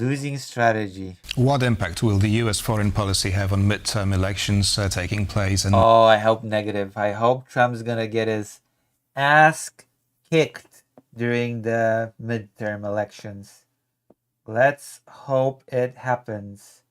losing strategy. What impact will the US foreign policy have on midterm elections taking place? And Oh, I hope negative. I hope Trump's gonna get his ass kicked during the midterm elections. Let's hope it happens.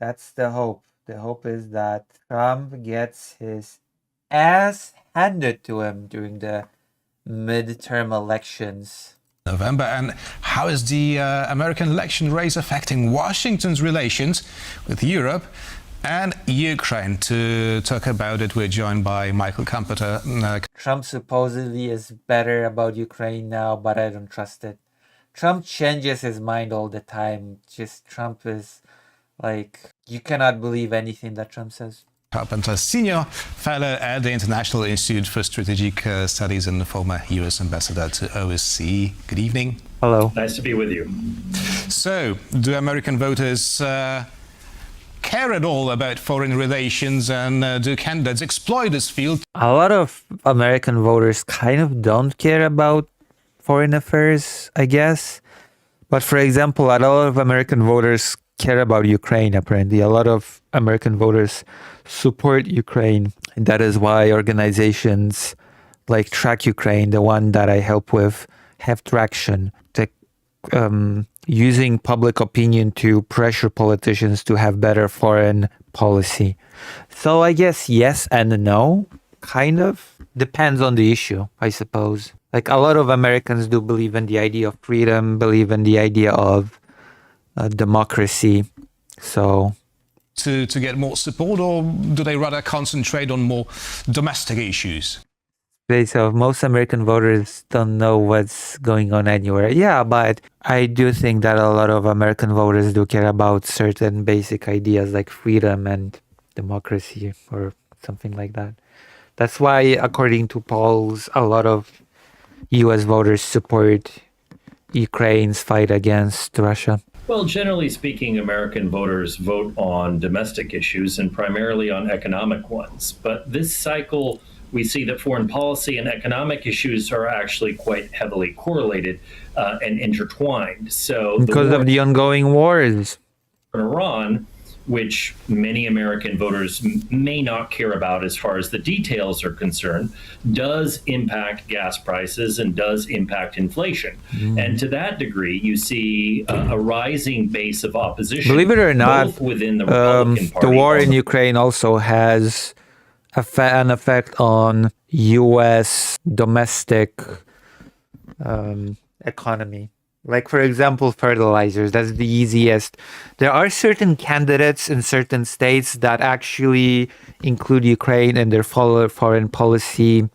That's the hope. The hope is that Trump gets his ass handed to him during the midterm elections. November. And how is the American election race affecting Washington's relations with Europe and Ukraine? To talk about it, we're joined by Michael Kampeter. Trump supposedly is better about Ukraine now, but I don't trust it. Trump changes his mind all the time. Trump is like, you cannot believe anything that Trump says. Carpenter, Senior Fellow at the International Institute for Strategic Studies and the former US Ambassador to OSCE. Good evening. Hello. Nice to be with you. So, do American voters care at all about foreign relations, and do candidates exploit this field? A lot of American voters kind of don't care about foreign affairs, I guess. But for example, a lot of American voters care about Ukraine, apparently. A lot of American voters support Ukraine. And that is why organizations like Track Ukraine, the one that I help with, have traction. Using public opinion to pressure politicians to have better foreign policy. So I guess yes and no, kind of. Depends on the issue, I suppose. Like a lot of Americans do believe in the idea of freedom, believe in the idea of democracy. So to get more support, or do they rather concentrate on more domestic issues? So most American voters don't know what's going on anywhere. Yeah, but I do think that a lot of American voters do care about certain basic ideas like freedom and democracy or something like that. That's why, according to polls, a lot of US voters support Ukraine's fight against Russia. Well, generally speaking, American voters vote on domestic issues and primarily on economic ones. But this cycle, we see that foreign policy and economic issues are actually quite heavily correlated and intertwined. So because of the ongoing wars in Iran, which many American voters may not care about as far as the details are concerned, does impact gas prices and does impact inflation. And to that degree, you see a rising base of opposition. Believe it or not, both within the Republican Party. The war in Ukraine also has an effect on U.S. domestic economy. Like, for example, fertilizers, that's the easiest. There are certain candidates in certain states that actually include Ukraine in their foreign policy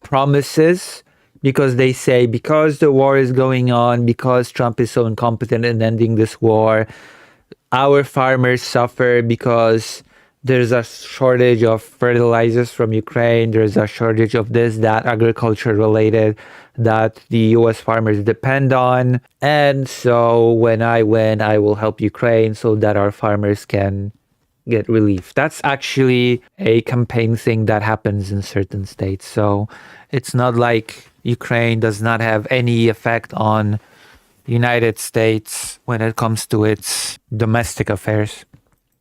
promises, because they say, because the war is going on, because Trump is so incompetent in ending this war, our farmers suffer because there's a shortage of fertilizers from Ukraine. There's a shortage of this, that, agriculture related that the US farmers depend on. And so when I win, I will help Ukraine so that our farmers can get relief. That's actually a campaign thing that happens in certain states. So it's not like Ukraine does not have any effect on the United States when it comes to its domestic affairs.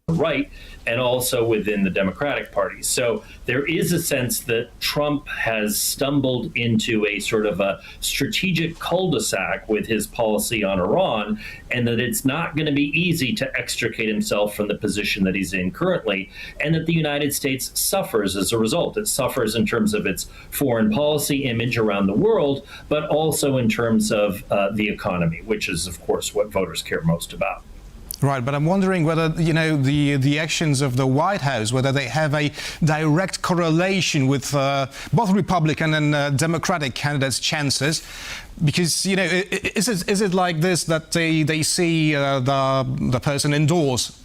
Right, and also within the Democratic Party. So there is a sense that Trump has stumbled into a sort of a strategic cul-de-sac with his policy on Iran, and that it's not going to be easy to extricate himself from the position that he's in currently, and that the United States suffers as a result. It suffers in terms of its foreign policy image around the world, but also in terms of the economy, which is, of course, what voters care most about. Right, but I'm wondering whether, the actions of the White House, whether they have a direct correlation with both Republican and Democratic candidates' chances. Because, is it like this, that they see the person endorsed,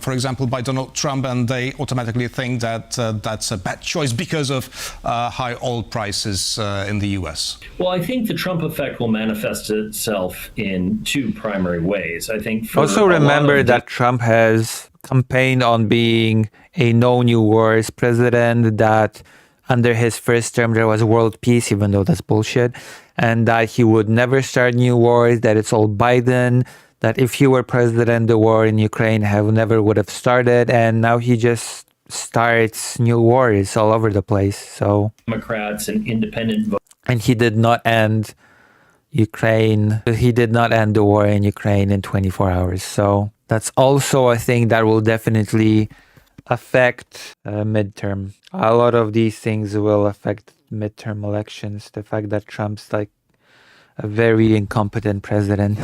for example, by Donald Trump, and they automatically think that that's a bad choice because of high oil prices in the US? Well, I think the Trump effect will manifest itself in two primary ways. I think also remember that Trump has campaigned on being a no new wars president, that under his first term there was world peace, even though that's bullshit, and that he would never start new wars, that it's all Biden, that if he were president, the war in Ukraine never would have started, and now he just starts new wars all over the place. So Democrats and independent voters. And he did not end Ukraine. He did not end the war in Ukraine in 24 hours. So that's also a thing that will definitely affect midterm. A lot of these things will affect midterm elections. The fact that Trump's like a very incompetent president.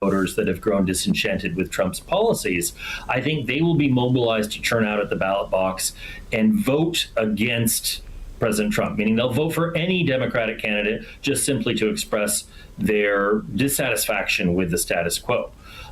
Voters that have grown disenchanted with Trump's policies, I think they will be mobilized to turn out at the ballot box and vote against President Trump, meaning they'll vote for any Democratic candidate just simply to express their dissatisfaction with the status quo.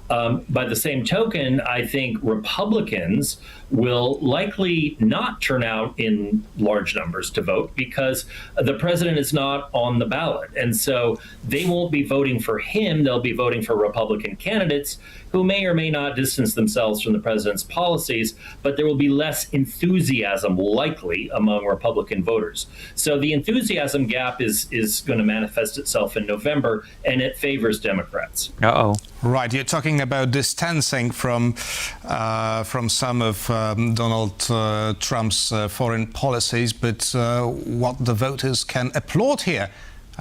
By the same token, I think Republicans will likely not turn out in large numbers to vote because the president is not on the ballot. And so they won't be voting for him. They'll be voting for Republican candidates who may or may not distance themselves from the president's policies, but there will be less enthusiasm likely among Republican voters. So the enthusiasm gap is going to manifest itself in November, and it favors Democrats. Uh-oh. Right, you're talking about distancing from some of Donald Trump's foreign policies, but what the voters can applaud here,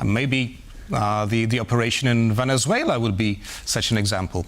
maybe the operation in Venezuela would be such an example.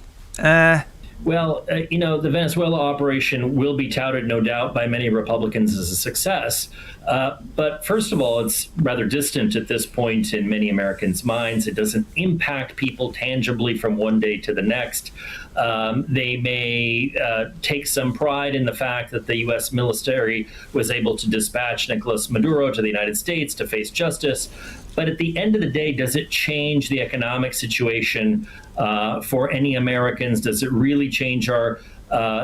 Well, the Venezuela operation will be touted, no doubt, by many Republicans as a success. But first of all, it's rather distant at this point in many Americans' minds. It doesn't impact people tangibly from one day to the next. They may take some pride in the fact that the U.S. military was able to dispatch Nicolas Maduro to the United States to face justice. But at the end of the day, does it change the economic situation for any Americans? Does it really change our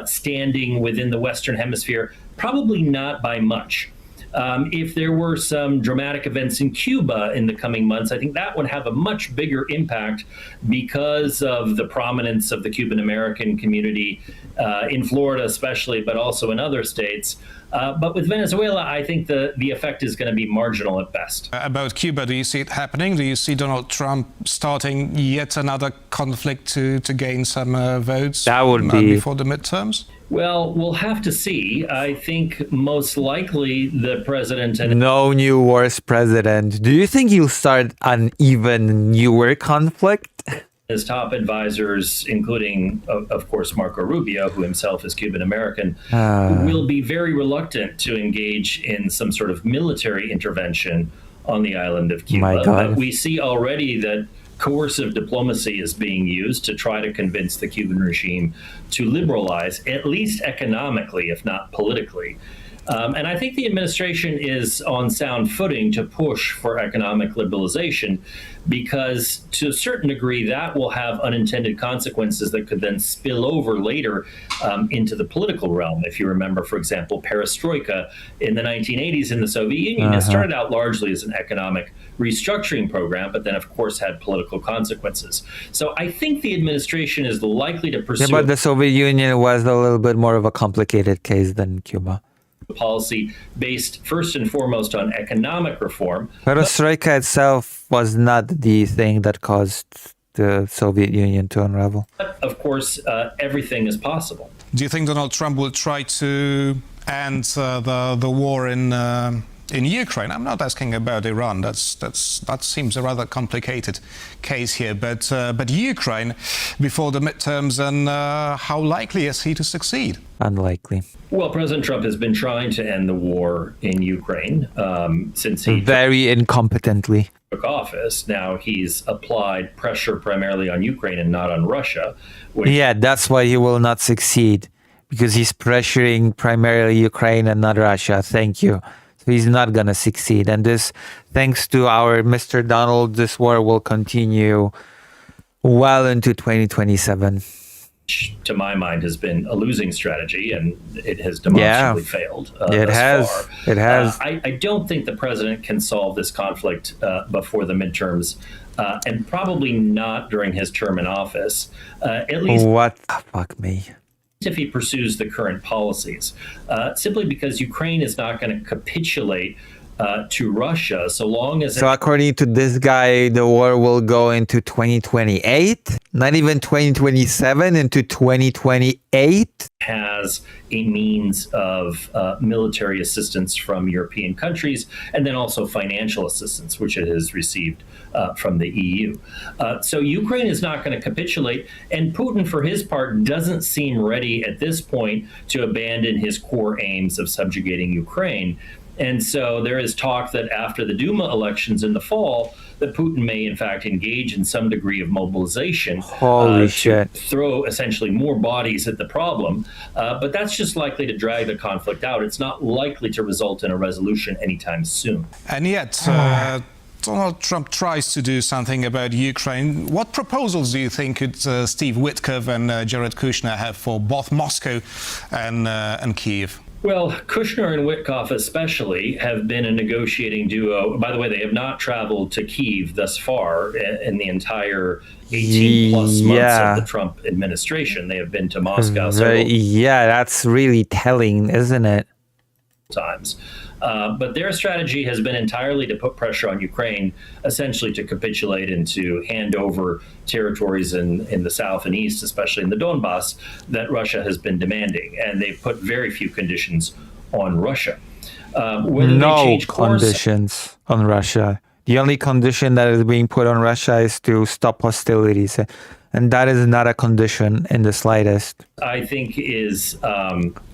standing within the Western Hemisphere? Probably not by much. If there were some dramatic events in Cuba in the coming months, I think that would have a much bigger impact because of the prominence of the Cuban American community in Florida especially, but also in other states. But with Venezuela, I think the effect is going to be marginal at best. About Cuba, do you see it happening? Do you see Donald Trump starting yet another conflict to gain some votes that would be before the midterms? Well, we'll have to see. I think most likely the president and no new wars president. Do you think he'll start an even newer conflict? his top advisors, including, of course, Marco Rubio, who himself is Cuban American, will be very reluctant to engage in some sort of military intervention on the island of Cuba. But we see already that coercive diplomacy is being used to try to convince the Cuban regime to liberalize, at least economically, if not politically. And I think the administration is on sound footing to push for economic liberalization because, to a certain degree, that will have unintended consequences that could then spill over later into the political realm. If you remember, for example, perestroika in the 1980s in the Soviet Union, it started out largely as an economic restructuring program, but then, of course, had political consequences. So I think the administration is likely to pursue... Yeah, but the Soviet Union was a little bit more of a complicated case than Cuba. Policy based first and foremost on economic reform. Perestroika itself was not the thing that caused the Soviet Union to unravel. But of course, everything is possible. Do you think Donald Trump will try to end the war in Ukraine? I'm not asking about Iran. That seems a rather complicated case here. But Ukraine before the midterms, and how likely is he to succeed? Unlikely. Well, President Trump has been trying to end the war in Ukraine since he very incompetently took office. Now he's applied pressure primarily on Ukraine and not on Russia. Yeah, that's why he will not succeed, because he's pressuring primarily Ukraine and not Russia. Thank you. So he's not going to succeed. And this, thanks to our Mr. Donald, this war will continue well into 2027. To my mind, has been a losing strategy, and it has demonstrably failed. It has. It has. I don't think the president can solve this conflict before the midterms, and probably not during his term in office. At least, what? Fuck me. If he pursues the current policies, simply because Ukraine is not going to capitulate to Russia, so long as So according to this guy, the war will go into 2028, not even 2027, into 2028. has a means of military assistance from European countries, and then also financial assistance, which it has received from the EU. So Ukraine is not going to capitulate, and Putin, for his part, doesn't seem ready at this point to abandon his core aims of subjugating Ukraine. And so there is talk that after the Duma elections in the fall, that Putin may in fact engage in some degree of mobilization Holy to shit. throw essentially more bodies at the problem. But that's just likely to drag the conflict out. It's not likely to result in a resolution anytime soon. And yet, Donald Trump tries to do something about Ukraine. What proposals do you think could Steve Witkoff and Jared Kushner have for both Moscow and Kiev? Well, Kushner and Witkoff especially have been a negotiating duo. By the way, they have not traveled to Kyiv thus far in the entire 18 plus months of the Trump administration. They have been to Moscow several that's really telling, isn't it? times. But their strategy has been entirely to put pressure on Ukraine, essentially to capitulate and to hand over territories in the south and east, especially in the Donbass, that Russia has been demanding. And they've put very few conditions on Russia. No conditions on Russia. The only condition that is being put on Russia is to stop hostilities. And that is not a condition in the slightest. I think is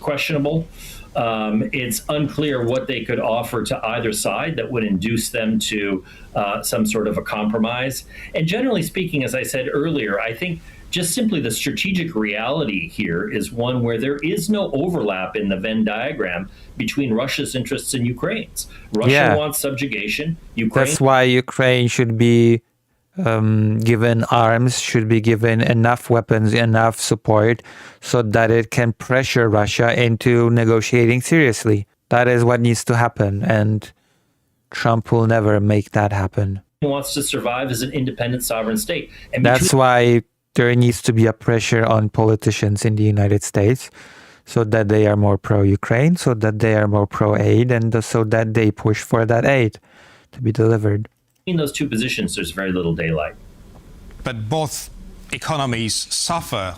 questionable. It's unclear what they could offer to either side that would induce them to some sort of a compromise. And generally speaking, as I said earlier, I think just simply the strategic reality here is one where there is no overlap in the Venn diagram between Russia's interests and Ukraine's. Russia wants subjugation. Ukraine. That's why Ukraine should be given arms, should be given enough weapons, enough support, so that it can pressure Russia into negotiating seriously. That is what needs to happen, and Trump will never make that happen. Wants to survive as an independent sovereign state. And that's why there needs to be a pressure on politicians in the United States, so that they are more pro-Ukraine, so that they are more pro-aid, and so that they push for that aid to be delivered. In those two positions, there's very little daylight. But both economies suffer.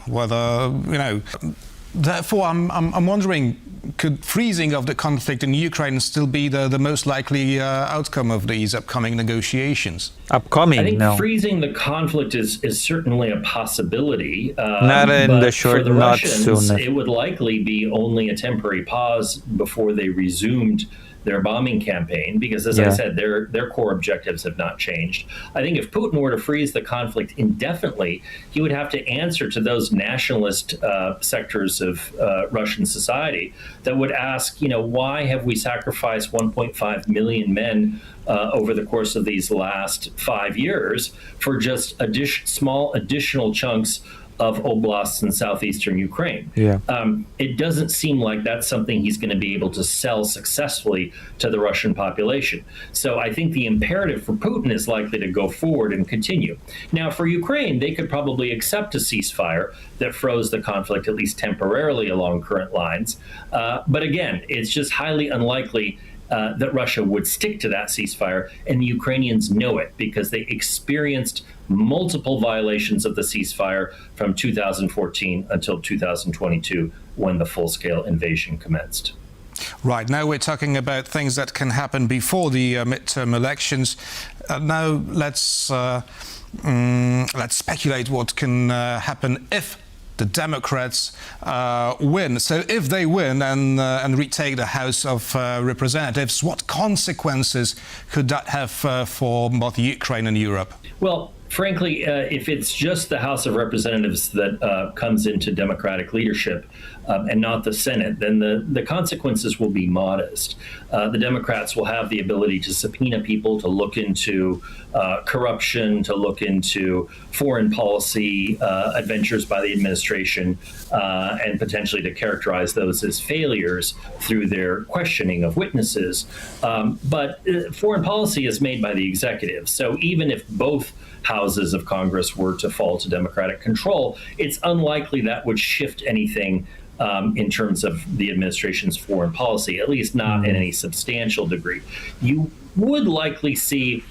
Therefore, I'm wondering, could freezing of the conflict in Ukraine still be the most likely outcome of these upcoming negotiations? I think freezing the conflict is certainly a possibility. Not in the short, for the not Russians, soon. It would likely be only a temporary pause before they resumed their bombing campaign, because as I said, their core objectives have not changed. I think if Putin were to freeze the conflict indefinitely, he would have to answer to those nationalist sectors of Russian society that would ask, why have we sacrificed 1.5 million men over the course of these last 5 years for just small additional chunks of oblasts in southeastern Ukraine. It doesn't seem like that's something he's going to be able to sell successfully to the Russian population. So I think the imperative for Putin is likely to go forward and continue. Now, for Ukraine, they could probably accept a ceasefire that froze the conflict, at least temporarily, along current lines. But again, it's just highly unlikely that Russia would stick to that ceasefire, and the Ukrainians know it because they experienced multiple violations of the ceasefire from 2014 until 2022, when the full-scale invasion commenced. Right, now we're talking about things that can happen before the midterm elections. Now let's speculate what can happen if the Democrats win. So if they win and retake the House of Representatives, what consequences could that have for both Ukraine and Europe? Well, frankly, if it's just the House of Representatives that comes into Democratic leadership and not the Senate, then the consequences will be modest. The Democrats will have the ability to subpoena people, to look into corruption, to look into foreign policy adventures by the administration, and potentially to characterize those as failures through their questioning of witnesses. But foreign policy is made by the executive. So even if both houses of Congress were to fall to Democratic control, it's unlikely that would shift anything in terms of the administration's foreign policy, at least not in any substantial degree. You would likely see,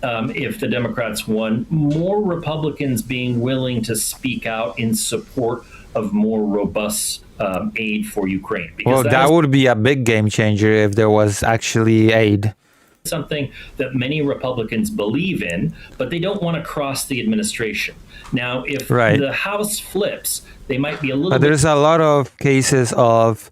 if the Democrats won, more Republicans being willing to speak out in support of more robust aid for Ukraine. Well, that would be a big game changer if there was actually aid. Something that many Republicans believe in, but they don't want to cross the administration. Now, if the House flips, they might be a little There's a lot of cases of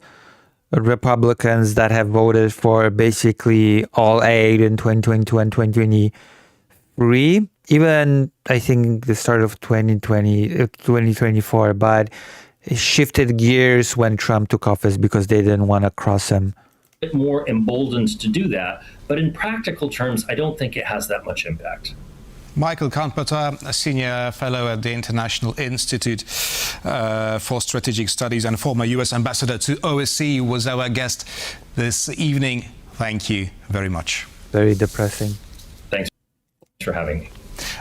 Republicans that have voted for basically all aid in 2022 and 2023, even I think the start of 2024, but it shifted gears when Trump took office because they didn't want to cross him. bit more emboldened to do that, but in practical terms, I don't think it has that much impact. Michael Kahnpötter, a senior fellow at the International Institute for Strategic Studies and former U.S. ambassador to OSCE, was our guest this evening. Thank you very much. Very depressing. Thanks for having me.